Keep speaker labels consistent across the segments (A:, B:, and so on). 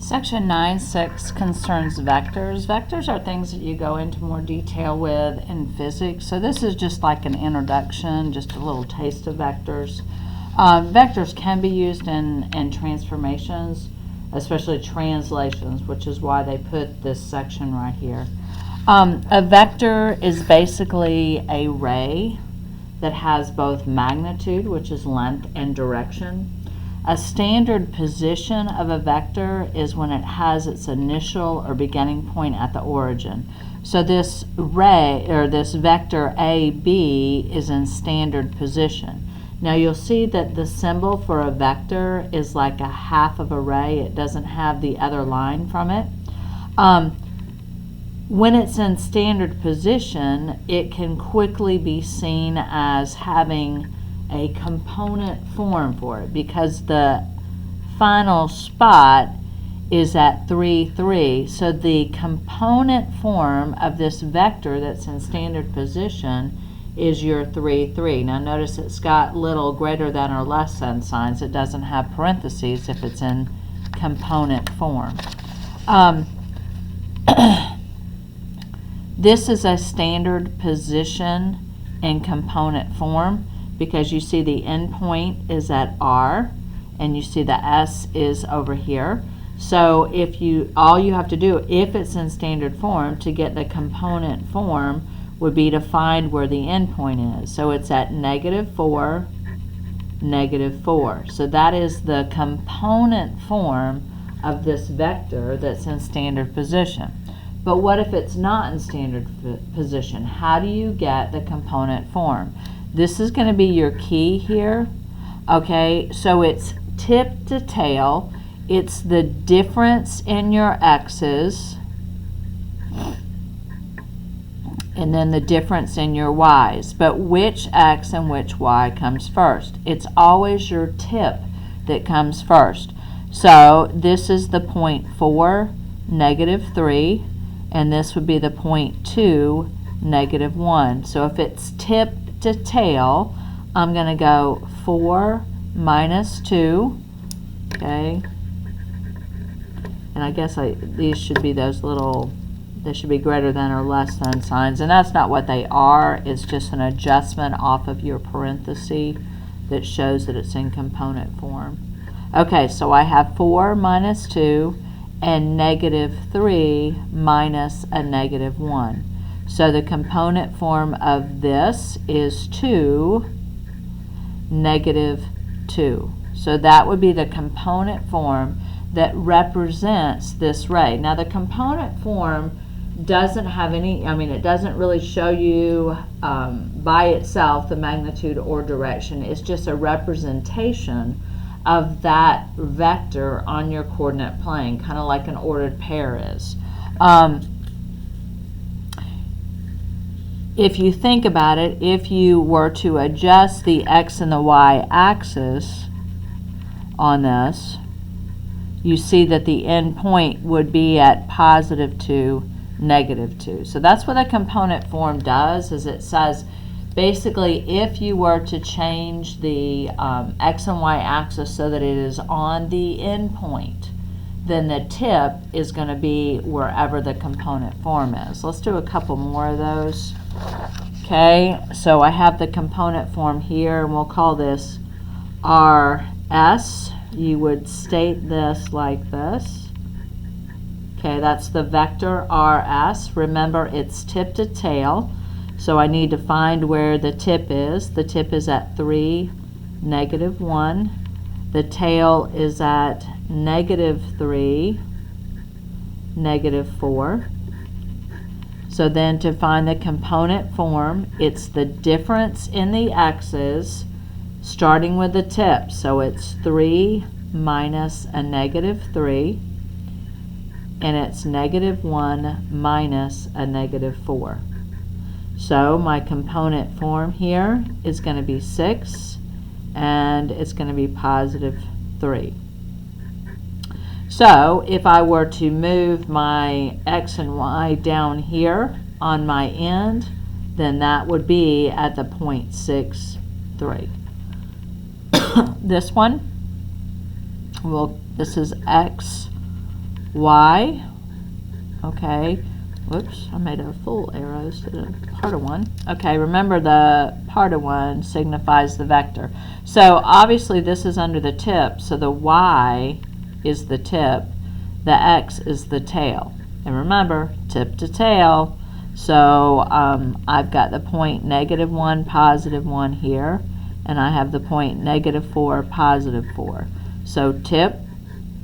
A: Section 9.6 concerns vectors. Vectors are things that you go into more detail with in physics. So this is just like an introduction, just a little taste of vectors. Vectors can be used in transformations, especially translations, which is why they put this section right here. A vector is basically a ray that has both magnitude, which is length, and direction. A standard position of a vector is when it has its initial or beginning point at the origin. So this ray, or this vector AB, is in standard position. Now you'll see that the symbol for a vector is like a half of a ray. It doesn't have the other line from it. When it's in standard position, it can quickly be seen as having a component form for it because the final spot is at 3, 3. So the component form of this vector that's in standard position is your 3, 3. Now notice it's got little greater than or less than signs. It doesn't have parentheses if it's in component form. This is a standard position in component form because you see the endpoint is at R and you see the S is over here. So if all you have to do, if it's in standard form, to get the component form would be to find where the endpoint is. So it's at -4, -4. So that is the component form of this vector that's in standard position. But what if it's not in standard position? How do you get the component form? This is going to be your key here. Okay, so it's tip to tail. It's the difference in your x's and then the difference in your y's. But which x and which y comes first? It's always your tip that comes first. So this is the point 4, -3, and this would be the point 2, -1. So if it's tip to tail, I'm going to go 4 minus 2, okay, and I guess these should be those little, they should be greater than or less than signs, and that's not what they are. It's just an adjustment off of your parenthesis that shows that it's in component form. Okay, so I have 4 minus 2 and -3 minus a -1. So the component form of this is 2, -2. So that would be the component form that represents this ray. Now the component form doesn't have any, it doesn't really show you by itself the magnitude or direction. It's just a representation of that vector on your coordinate plane, kind of like an ordered pair is. If you think about it, if you were to adjust the x and the y axis on this, you see that the end point would be at +2, -2. So that's what a component form does, is it says basically if you were to change the x and y axis so that it is on the end point, then the tip is going to be wherever the component form is. Let's do a couple more of those. Okay, so I have the component form here, and we'll call this RS. You would state this like this. Okay, that's the vector RS. Remember, it's tip to tail, so I need to find where the tip is. The tip is at 3, -1. The tail is at -3, -4. So then to find the component form, it's the difference in the x's starting with the tip. So it's 3 minus a -3, and it's -1 minus a -4. So my component form here is going to be 6, and it's going to be +3. So if I were to move my x and y down here on my end, then that would be at the point 6, 3. This one, this is x y, okay, whoops, I made a full arrow instead of part of one. Okay, remember the part of one signifies the vector. So obviously this is under the tip, so the y is the tip, the x is the tail. And remember, tip to tail, so I've got the point -1, +1 here, and I have the point -4, +4. So tip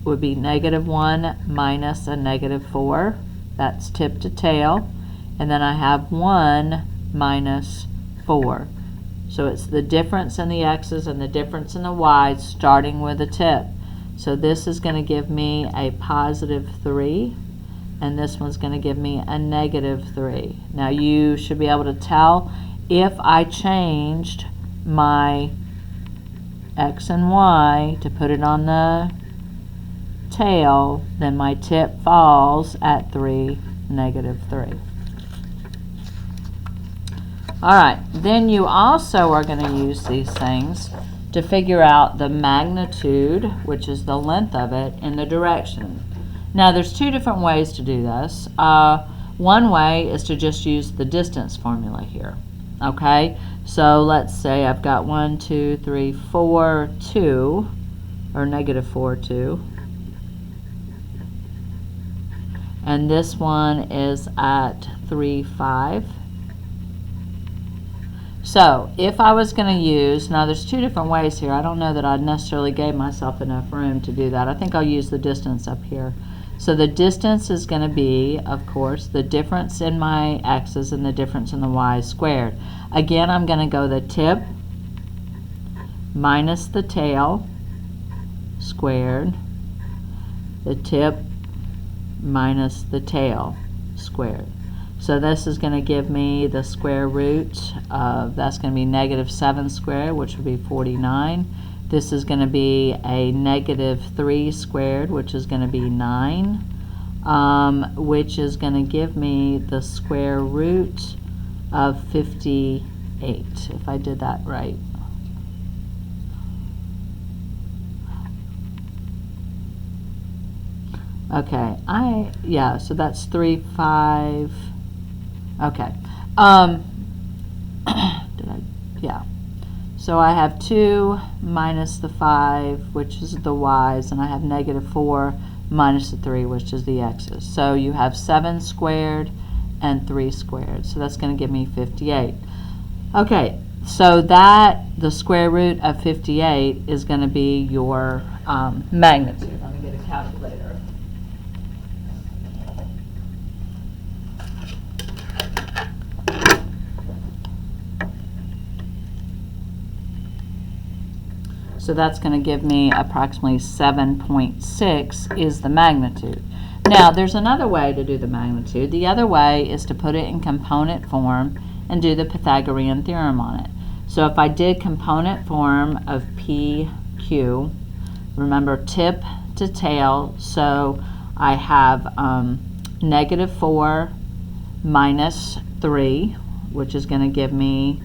A: would be -1 minus a -4. That's tip to tail. And then I have 1 minus 4. So it's the difference in the x's and the difference in the y's starting with a tip. So this is going to give me a +3, and this one's going to give me a -3. Now you should be able to tell if I changed my x and y to put it on the tail, then my tip falls at 3, -3. Alright, then you also are going to use these things to figure out the magnitude, which is the length of it, and the direction. Now there's two different ways to do this. One way is to just use the distance formula here. Okay, so let's say I've got 1, 2, 3, 4, 2, or -4, 2. And this one is at 3, 5. So if I was going to use, now there's two different ways here. I don't know that I necessarily gave myself enough room to do that. I think I'll use the distance up here. So the distance is going to be, of course, the difference in my x's and the difference in the y's squared. Again, I'm going to go the tip minus the tail squared, the tip minus the tail squared. So this is going to give me the square root of, that's going to be -7 squared, which would be 49. This is going to be a -3 squared, which is going to be 9, which is going to give me the square root of 58, if I did that right. Okay, yeah, so that's 3, 5, okay. Yeah. So I have 2 minus the 5, which is the y's, and I have -4 minus the 3, which is the x's. So you have 7 squared and 3 squared. So that's going to give me 58. Okay, so that, the square root of 58 is going to be your magnitude. Let me get a calculator. So that's going to give me approximately 7.6 is the magnitude. Now there's another way to do the magnitude. The other way is to put it in component form and do the Pythagorean theorem on it. So if I did component form of PQ, remember tip to tail, so I have -4 minus 3, which is going to give me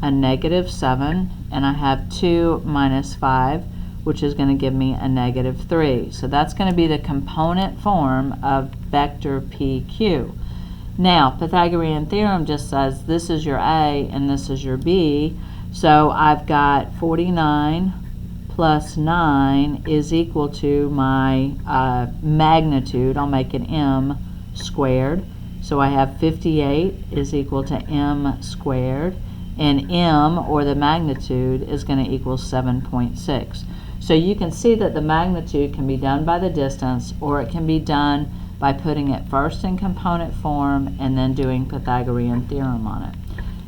A: a -7, and I have 2 minus 5, which is going to give me a -3. So that's going to be the component form of vector PQ. Now, Pythagorean theorem just says this is your A and this is your B. So I've got 49 plus 9 is equal to my magnitude. I'll make an M squared. So I have 58 is equal to M squared. And M, or the magnitude, is going to equal 7.6. So you can see that the magnitude can be done by the distance, or it can be done by putting it first in component form and then doing Pythagorean theorem on it.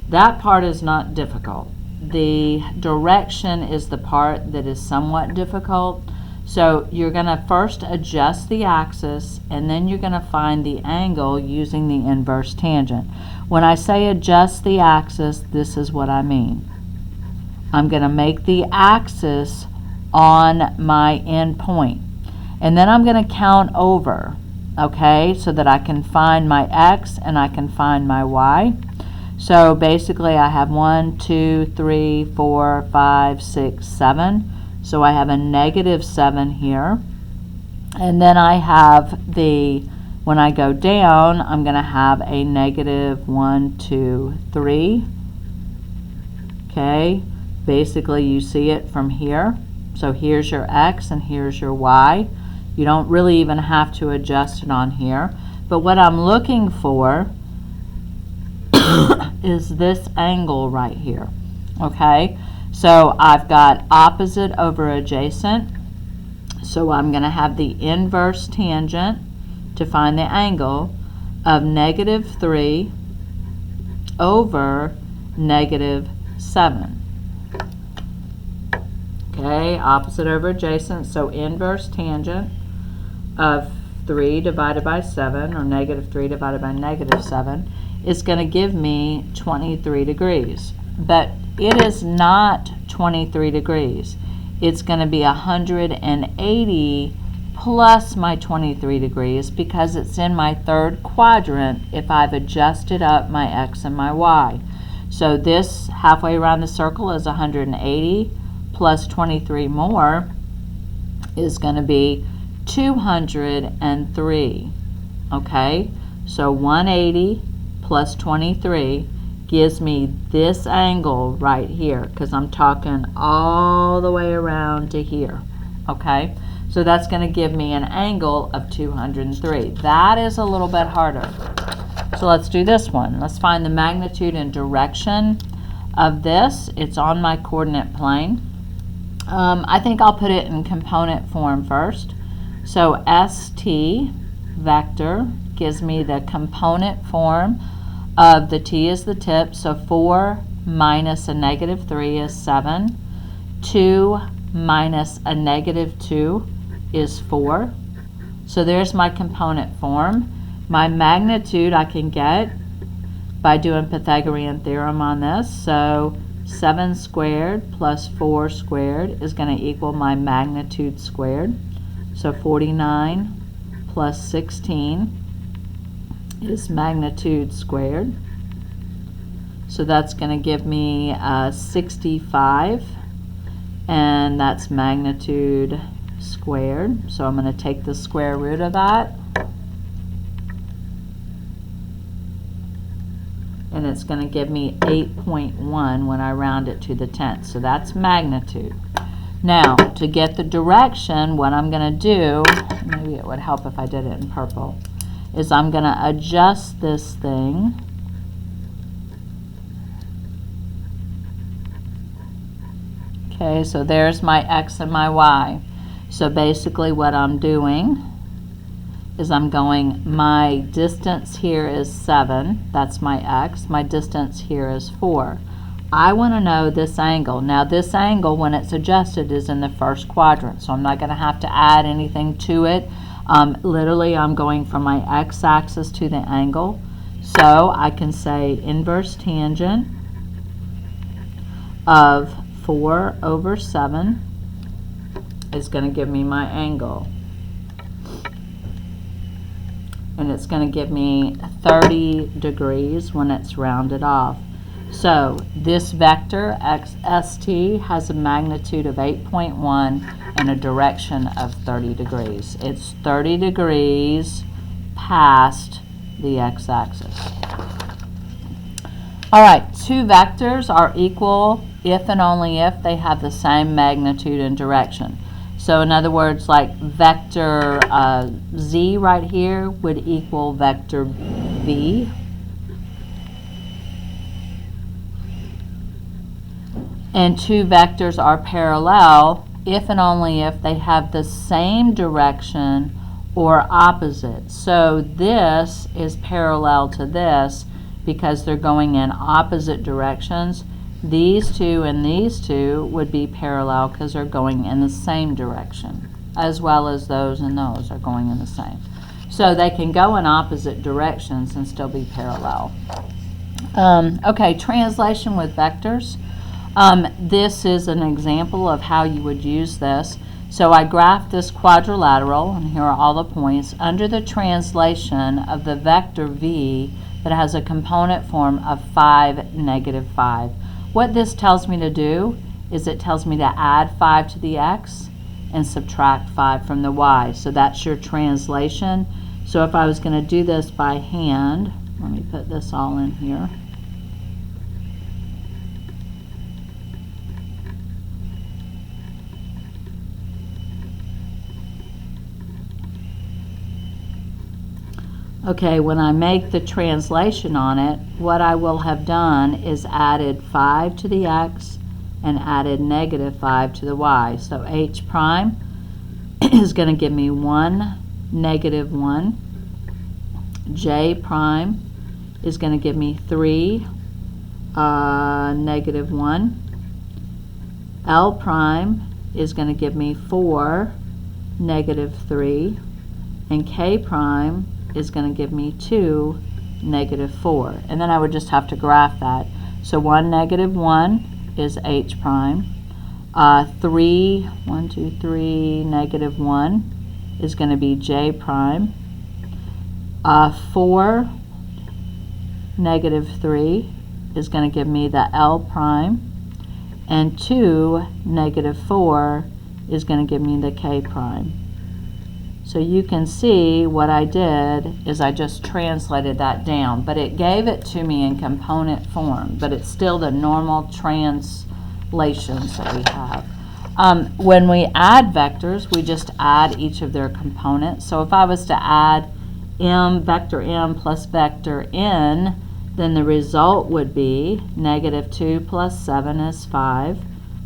A: That part is not difficult. The direction is the part that is somewhat difficult. So you're going to first adjust the axis, and then you're going to find the angle using the inverse tangent. When I say adjust the axis, this is what I mean. I'm going to make the axis on my end point, and then I'm going to count over, okay, so that I can find my x and I can find my y. So basically I have 1, 2, 3, 4, 5, 6, 7. So I have a -7 here. And then I have when I go down, I'm going to have a negative 1, 2, 3. Okay, basically you see it from here. So here's your x and here's your y. You don't really even have to adjust it on here. But what I'm looking for is this angle right here. Okay, so I've got opposite over adjacent. So I'm going to have the inverse tangent to find the angle of negative 3 over negative 7. Okay, opposite over adjacent, so inverse tangent of 3 divided by 7, or negative 3 divided by negative 7, is going to give me 23 degrees. But it is not 23 degrees. It's going to be 180 plus my 23 degrees because it's in my third quadrant if I've adjusted up my x and my y. So this halfway around the circle is 180 plus 23 more is going to be 203. Okay, so 180 plus 23 gives me this angle right here because I'm talking all the way around to here. Okay, so that's going to give me an angle of 203. That is a little bit harder. So let's do this one. Let's find the magnitude and direction of this. It's on my coordinate plane. I think I'll put it in component form first. So ST vector gives me the component form of the t is the tip. So 4 minus a negative 3 is 7. 2 minus a negative 2 is 4. So there's my component form. My magnitude I can get by doing Pythagorean theorem on this. So 7 squared plus 4 squared is going to equal my magnitude squared. So 49 plus 16 is magnitude squared. So that's going to give me 65, and that's magnitude squared. So I'm going to take the square root of that, and it's going to give me 8.1 when I round it to the 10th. So that's magnitude. Now, to get the direction, what I'm going to do, maybe it would help if I did it in purple, is I'm going to adjust this thing. Okay, so there's my x and my y. So basically what I'm doing is I'm going, my distance here is 7, that's my x, my distance here is 4. I want to know this angle. Now this angle, when it's adjusted, is in the first quadrant, so I'm not going to have to add anything to it. Literally I'm going from my x-axis to the angle. So I can say inverse tangent of 4 over 7 is going to give me my angle. And it's going to give me 30 degrees when it's rounded off. So this vector xt has a magnitude of 8.1 and a direction of 30 degrees. It's 30 degrees past the x-axis. All right, two vectors are equal if and only if they have the same magnitude and direction. So in other words, like vector z right here would equal vector v. And two vectors are parallel if and only if they have the same direction or opposite. So this is parallel to this because they're going in opposite directions. These two and these two would be parallel because they're going in the same direction, as well as those and those are going in the same. So they can go in opposite directions and still be parallel. Okay, translation with vectors. This is an example of how you would use this. So I graphed this quadrilateral, and here are all the points, under the translation of the vector v that has a component form of 5, negative 5. What this tells me to do is it tells me to add 5 to the x and subtract 5 from the y. So that's your translation. So if I was going to do this by hand, let me put this all in here. Okay, when I make the translation on it, what I will have done is added 5 to the x and added negative 5 to the y. So h prime is going to give me 1, negative 1. J prime is going to give me 3, negative 1. L prime is going to give me 4, negative 3. And K prime is going to give me 2, negative 4. And then I would just have to graph that. So 1, negative 1 is h prime. 3, 1, 2, 3, negative 1 is going to be j prime. 4, negative 3 is going to give me the L prime. And 2, negative 4 is going to give me the K prime. So you can see what I did is I just translated that down, but it gave it to me in component form, but it's still the normal translations that we have. When we add vectors, we just add each of their components. So if I was to add vector m plus vector n, then the result would be negative 2 plus 7 is 5,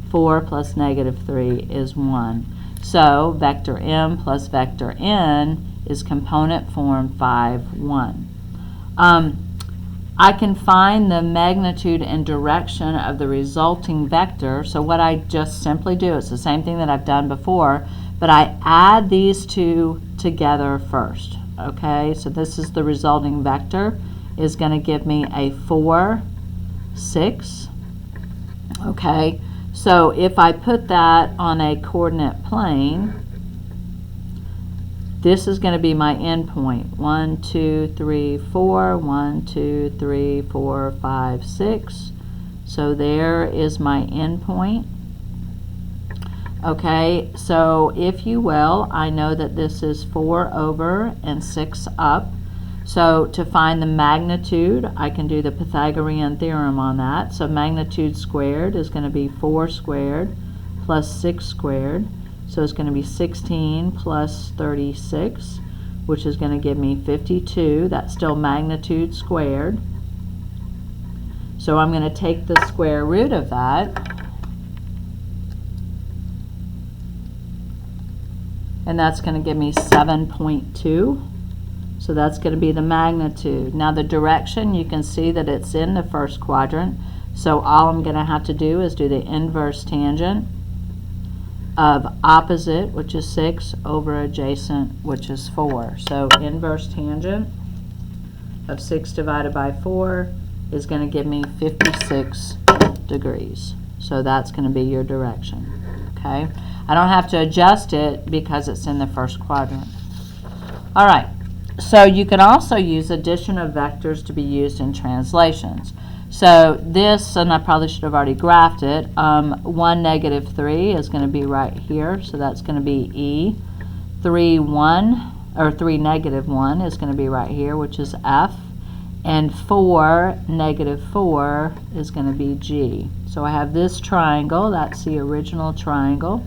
A: 4 plus negative 3 is 1. So vector m plus vector n is component form 5, 1. I can find the magnitude and direction of the resulting vector. So what I just simply do, it's the same thing that I've done before, but I add these two together first. Okay, so this is the resulting vector, is going to give me a 4, 6. Okay. So if I put that on a coordinate plane, this is going to be my endpoint. 1, 2, 3, 4, 1, 2, 3, 4, 5, 6. So there is my endpoint. Okay, so if you will, I know that this is 4 over and 6 up. So to find the magnitude, I can do the Pythagorean theorem on that. So magnitude squared is going to be 4 squared plus 6 squared. So it's going to be 16 plus 36, which is going to give me 52. That's still magnitude squared. So I'm going to take the square root of that. And that's going to give me 7.2. So that's going to be the magnitude. Now the direction, you can see that it's in the first quadrant. So all I'm going to have to do is do the inverse tangent of opposite, which is 6, over adjacent, which is 4. So inverse tangent of 6 divided by 4 is going to give me 56 degrees. So that's going to be your direction. Okay? I don't have to adjust it because it's in the first quadrant. All right. So you can also use addition of vectors to be used in translations. So this, and I probably should have already graphed it, 1, negative 3 is going to be right here. So that's going to be E. 3, 1, or 3, negative 1 is going to be right here, which is F. And 4, negative 4 is going to be G. So I have this triangle. That's the original triangle.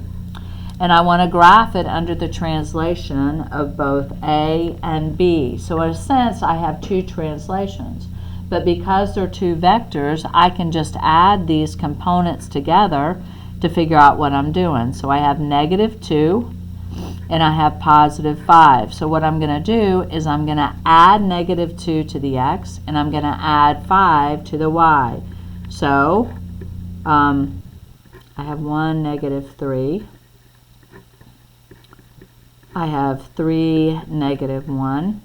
A: And I want to graph it under the translation of both A and B. So in a sense, I have two translations. But because they're two vectors, I can just add these components together to figure out what I'm doing. So I have negative 2 and I have positive 5. So what I'm going to do is I'm going to add negative 2 to the x and I'm going to add 5 to the y. So I have 1, negative 3. I have 3, negative 1,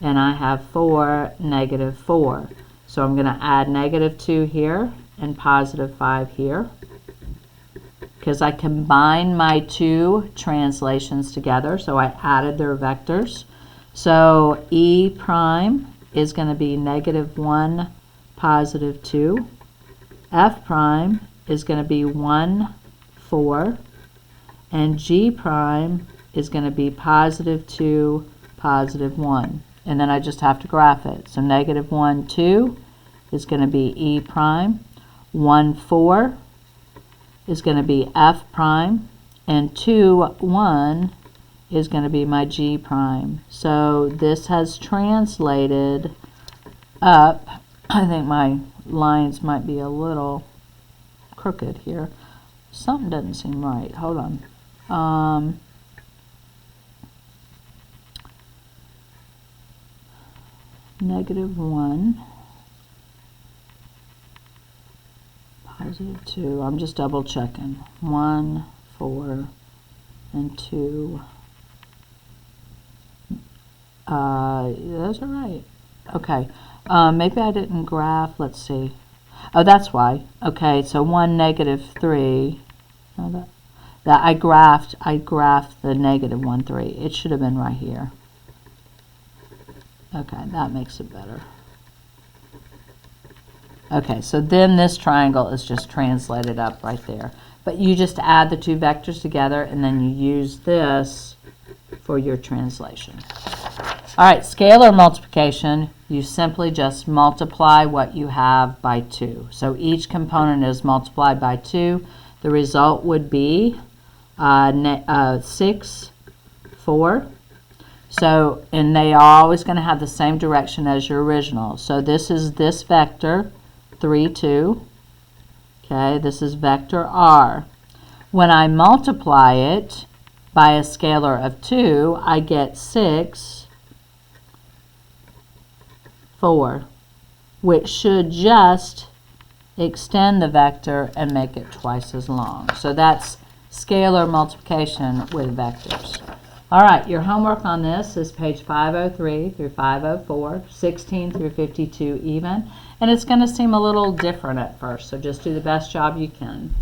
A: and I have 4, negative 4. So I'm going to add negative 2 here and positive 5 here because I combined my two translations together, so I added their vectors. So E prime is going to be negative 1, positive 2. F prime is going to be 1, 4. and G prime is going to be positive 2, positive 1. And then I just have to graph it. So negative 1, 2 is going to be E prime. 1, 4 is going to be F prime. And 2, 1 is going to be my G prime. So this has translated up. I think my lines might be a little crooked here. Something doesn't seem right. Hold on. Negative 1, positive 2. I'm just double checking. 1, 4, and 2. Those are right. Okay. Maybe I didn't graph. Let's see. Oh, that's why. Okay, so 1, negative 3. No, that I graphed the negative 1, 3. It should have been right here. Okay, that makes it better. Okay, so then this triangle is just translated up right there. But you just add the two vectors together and then you use this for your translation. All right, scalar multiplication, you simply just multiply what you have by 2. So each component is multiplied by 2. The result would be 6, 4. So, and they are always going to have the same direction as your original. So this is this vector, 3, 2. Okay, this is vector R. When I multiply it by a scalar of 2, I get 6, 4, which should just extend the vector and make it twice as long. So that's scalar multiplication with vectors. All right, your homework on this is page 503 through 504, 16 through 52 even, and it's going to seem a little different at first, so just do the best job you can.